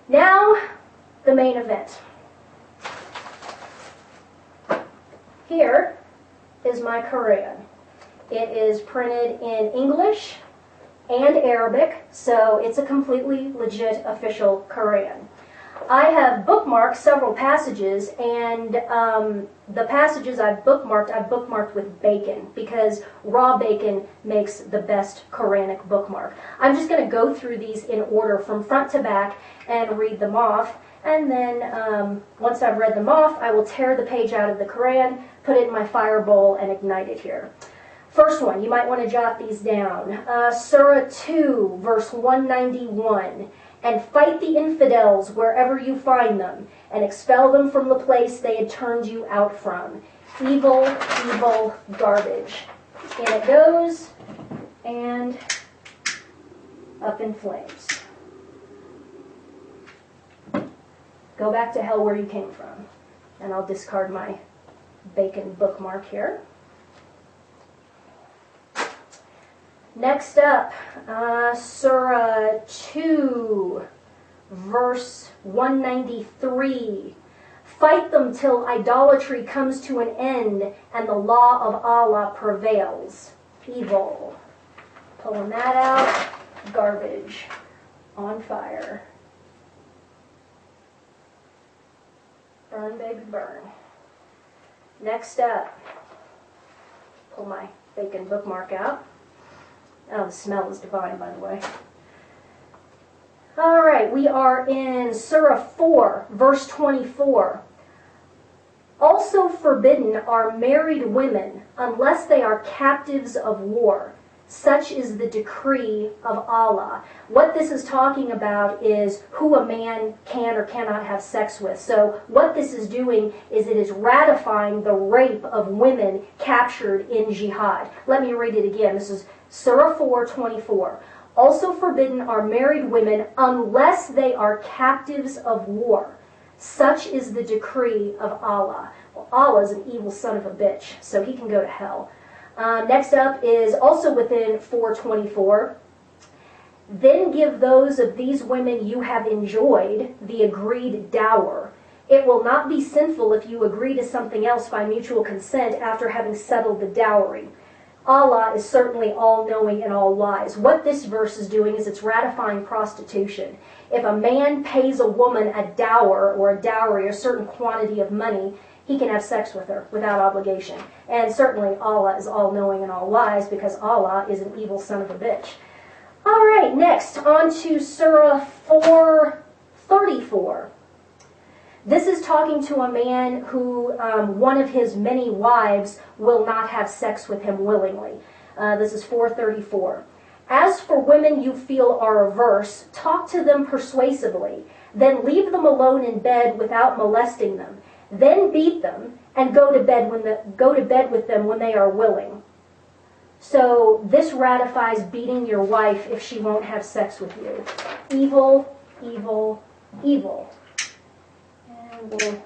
Now, the main event. Here is my Koran. It is printed in English and Arabic, so it's a completely legit official Koran. I have bookmarked several passages, and the passages I've bookmarked with bacon, because raw bacon makes the best Quranic bookmark. I'm just going to go through these in order from front to back and read them off, and then once I've read them off, I will tear the page out of the Quran, put it in my fire bowl, and ignite it here. First one, you might want to jot these down. Surah 2, verse 191. And fight the infidels wherever you find them, and expel them from the place they had turned you out from. Evil, evil garbage. In it goes, and up in flames. Go back to hell where you came from. And I'll discard my bacon bookmark here. Next up, Surah 2, verse 193. Fight them till idolatry comes to an end and the law of Allah prevails. Evil. Pulling that out. Garbage. On fire. Burn, baby, burn. Next up, pull my bacon bookmark out. Oh, the smell is divine, by the way. All right, we are in Surah 4, verse 24. Also forbidden are married women unless they are captives of war. Such is the decree of Allah. What this is talking about is who a man can or cannot have sex with. So what this is doing is it is ratifying the rape of women captured in jihad. Let me read it again. This is Surah 4:24. Also forbidden are married women unless they are captives of war. Such is the decree of Allah. Well, Allah is an evil son of a bitch, so he can go to hell. Next up is also within 4:24. Then give those of these women you have enjoyed the agreed dower. It will not be sinful if you agree to something else by mutual consent after having settled the dowry. Allah is certainly all-knowing and all-wise. What this verse is doing is it's ratifying prostitution. If a man pays a woman a dower or a dowry, a certain quantity of money, he can have sex with her without obligation. And certainly Allah is all-knowing and all-wise because Allah is an evil son of a bitch. All right, next, on to Surah 4:34. This is talking to a man who one of his many wives will not have sex with him willingly. This is 4:34. As for women you feel are averse, talk to them persuasively. Then leave them alone in bed without molesting them. Then beat them and go to bed with them when they are willing. So this ratifies beating your wife if she won't have sex with you. Evil, evil, evil. And we'll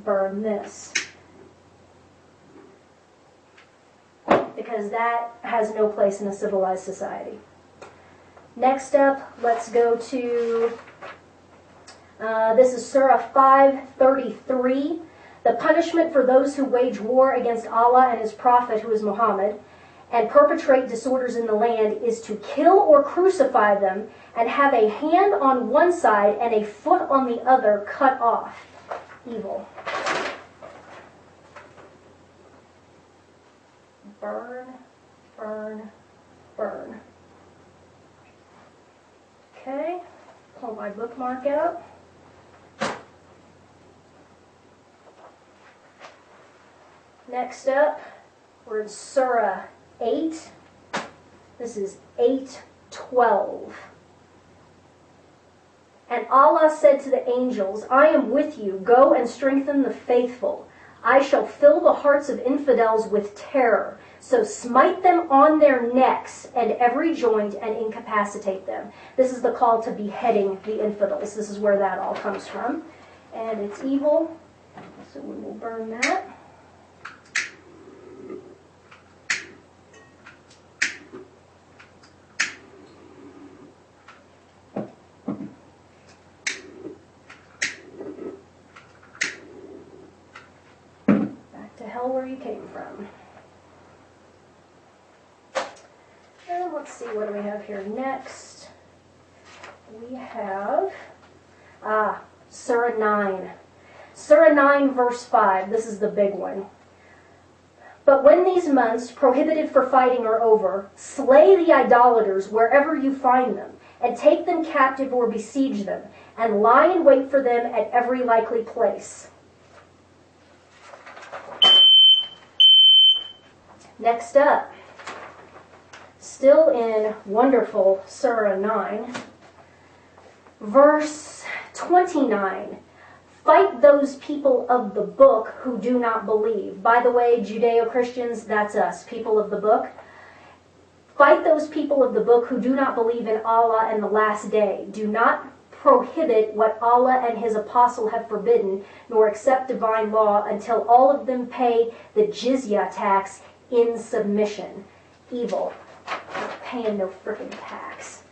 burn this, because that has no place in a civilized society. Next up, let's go to, this is Surah 5:33. The punishment for those who wage war against Allah and His Prophet, who is Muhammad, and perpetrate disorders in the land is to kill or crucify them and have a hand on one side and a foot on the other cut off. Evil. Burn, burn, burn. Okay, pull my bookmark out. Next up, we're in Surah 8. This is 8:12. And Allah said to the angels, I am with you. Go and strengthen the faithful. I shall fill the hearts of infidels with terror. So smite them on their necks and every joint and incapacitate them. This is the call to beheading the infidels. This is where that all comes from. And it's evil. So we will burn that. where you came from. And let's see, what do we have here next? We have Surah 9. Surah 9, verse 5. This is the big one. But when these months prohibited for fighting are over, slay the idolaters wherever you find them, and take them captive or besiege them, and lie in wait for them at every likely place. Next up, still in wonderful Surah 9, verse 29. Fight those people of the book who do not believe. By the way, Judeo-Christians, that's us, people of the book. Fight those people of the book who do not believe in Allah and the last day. Do not prohibit what Allah and His apostle have forbidden, nor accept divine law until all of them pay the jizya tax in submission. Evil. Not paying no frickin' tax.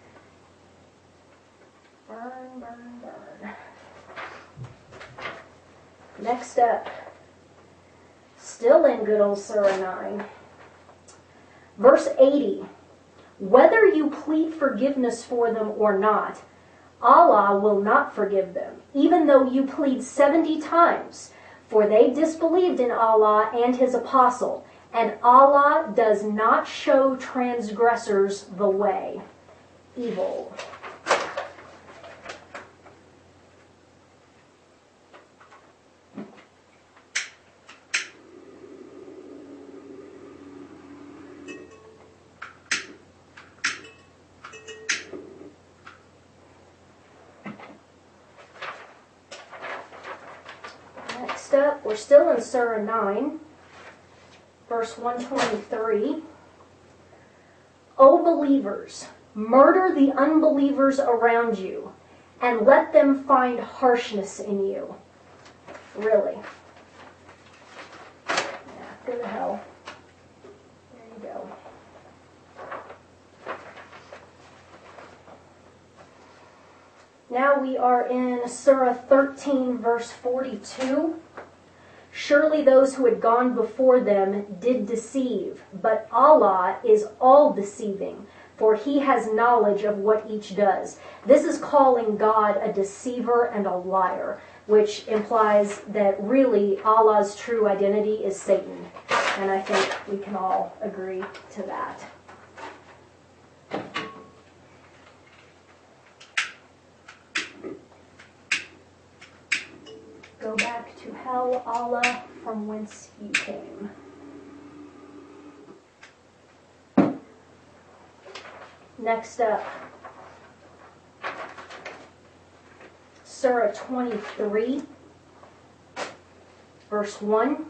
Burn, burn, burn. Next up, still in good old Surah 9, verse 80. Whether you plead forgiveness for them or not, Allah will not forgive them, even though you plead 70 times, for they disbelieved in Allah and His apostle, and Allah does not show transgressors the way. Evil. Next up, we're still in Surah 9, verse 123. O believers, murder the unbelievers around you, and let them find harshness in you. Really. Yeah, go to hell. There you go. Now we are in Surah 13, verse 42. Surely those who had gone before them did deceive, but Allah is all deceiving, for He has knowledge of what each does. This is calling God a deceiver and a liar, which implies that really Allah's true identity is Satan. And I think we can all agree to that. Go back to hell, Allah, from whence you came. Next up, Surah 23, verse 1.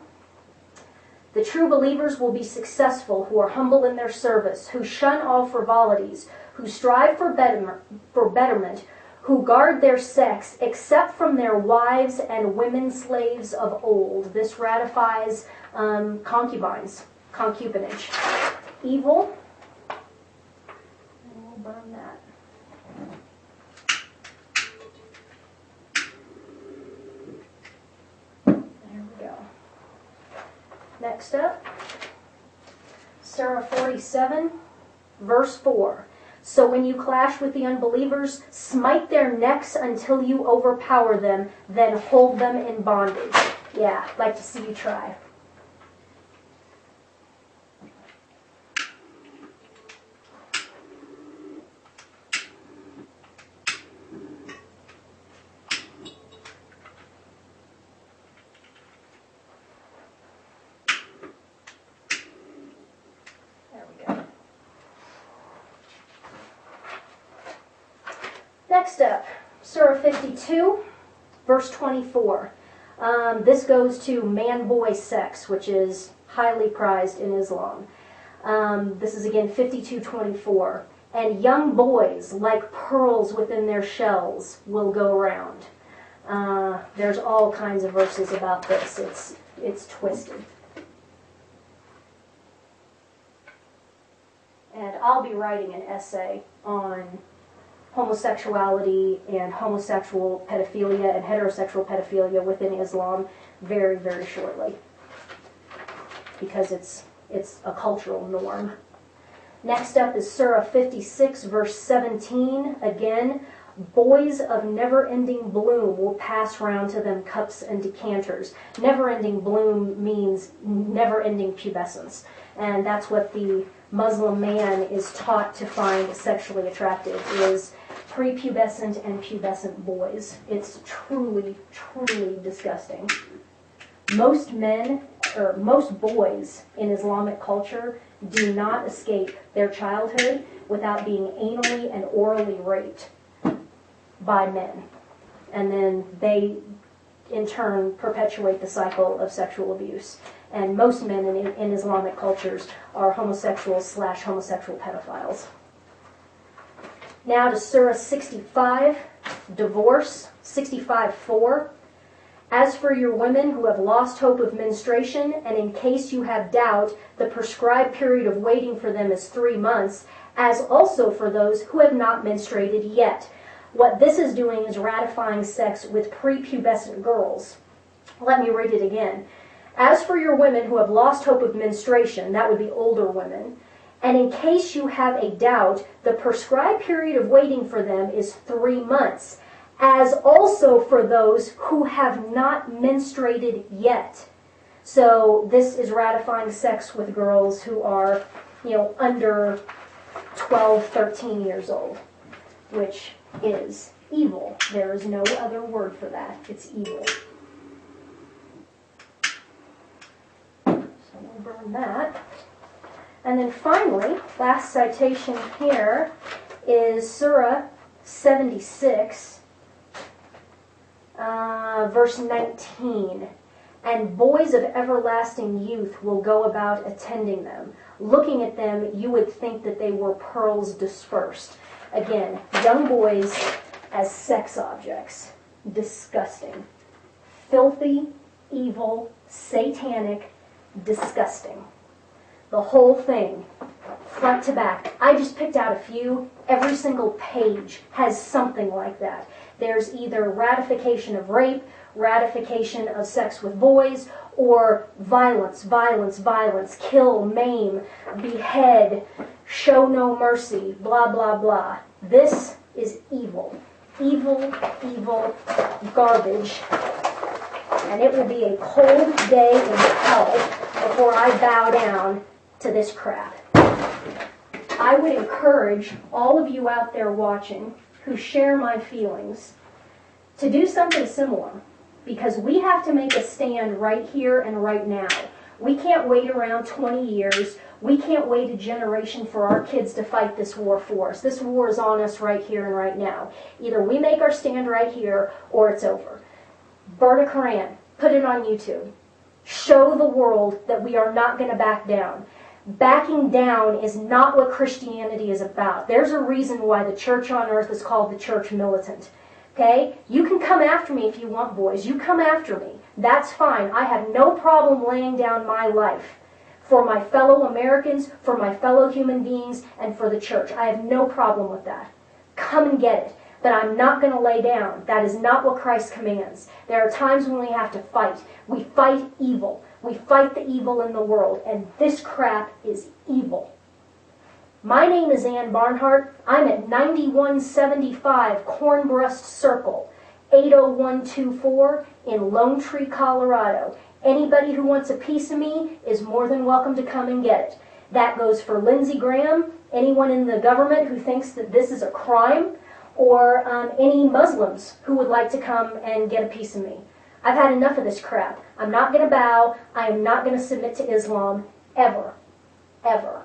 The true believers will be successful who are humble in their service, who shun all frivolities, who strive for betterment, who guard their sex, except from their wives and women slaves of old. This ratifies concubinage. Evil. And we'll burn that. There we go. Next up, Surah 47, verse 4. So when you clash with the unbelievers, smite their necks until you overpower them, then hold them in bondage. Yeah, I'd like to see you try. Next up, Surah 52, verse 24. This goes to man-boy sex, which is highly prized in Islam. This is again 52:24. And young boys, like pearls within their shells, will go around. There's all kinds of verses about this. It's twisted. And I'll be writing an essay on homosexuality and homosexual pedophilia and heterosexual pedophilia within Islam very, very shortly. because it's a cultural norm. Next up is Surah 56, verse 17. Again, boys of never-ending bloom will pass round to them cups and decanters. Never-ending bloom means never-ending pubescence. And that's what the Muslim man is taught to find sexually attractive, is prepubescent and pubescent boys. It's truly, truly disgusting. Most men, or most boys in Islamic culture, do not escape their childhood without being anally and orally raped by men. And then they, in turn, perpetuate the cycle of sexual abuse. And most men in Islamic cultures are homosexuals/homosexual pedophiles. Now to Surah 65, divorce, 65:4. As for your women who have lost hope of menstruation, and in case you have doubt, the prescribed period of waiting for them is 3 months, as also for those who have not menstruated yet. What this is doing is ratifying sex with prepubescent girls. Let me read it again. As for your women who have lost hope of menstruation, that would be older women, and in case you have a doubt, the prescribed period of waiting for them is 3 months, as also for those who have not menstruated yet. So this is ratifying sex with girls who are, under 12, 13 years old, which is evil. There is no other word for that. It's evil. So we'll burn that. And then finally, last citation here is Surah 76, verse 19. And boys of everlasting youth will go about attending them. Looking at them, you would think that they were pearls dispersed. Again, young boys as sex objects. Disgusting. Filthy, evil, satanic, disgusting. The whole thing, front to back. I just picked out a few. Every single page has something like that. There's either ratification of rape, ratification of sex with boys, or violence, violence, violence, kill, maim, behead, show no mercy, blah, blah, blah. This is evil. Evil, evil, garbage. And it will be a cold day in hell before I bow down to this crap. I would encourage all of you out there watching who share my feelings to do something similar, because we have to make a stand right here and right now. We can't wait around 20 years. We can't wait a generation for our kids to fight this war for us. This war is on us right here and right now. Either we make our stand right here or it's over. Burn a Koran. Put it on YouTube. Show the world that we are not going to back down. Backing down is not what Christianity is about. There's a reason why the church on earth is called the church militant. Okay? You can come after me if you want, boys. You come after me. That's fine. I have no problem laying down my life for my fellow Americans, for my fellow human beings, and for the church. I have no problem with that. Come and get it. But I'm not going to lay down. That is not what Christ commands. There are times when we have to fight. We fight evil. We fight the evil in the world, and this crap is evil. My name is Barnhardt. I'm at 9175 Cornbrust Circle, 80124 in Lone Tree, Colorado. Anybody who wants a piece of me is more than welcome to come and get it. That goes for Lindsey Graham, anyone in the government who thinks that this is a crime, or any Muslims who would like to come and get a piece of me. I've had enough of this crap. I'm not going to bow. I am not going to submit to Islam, ever. Ever.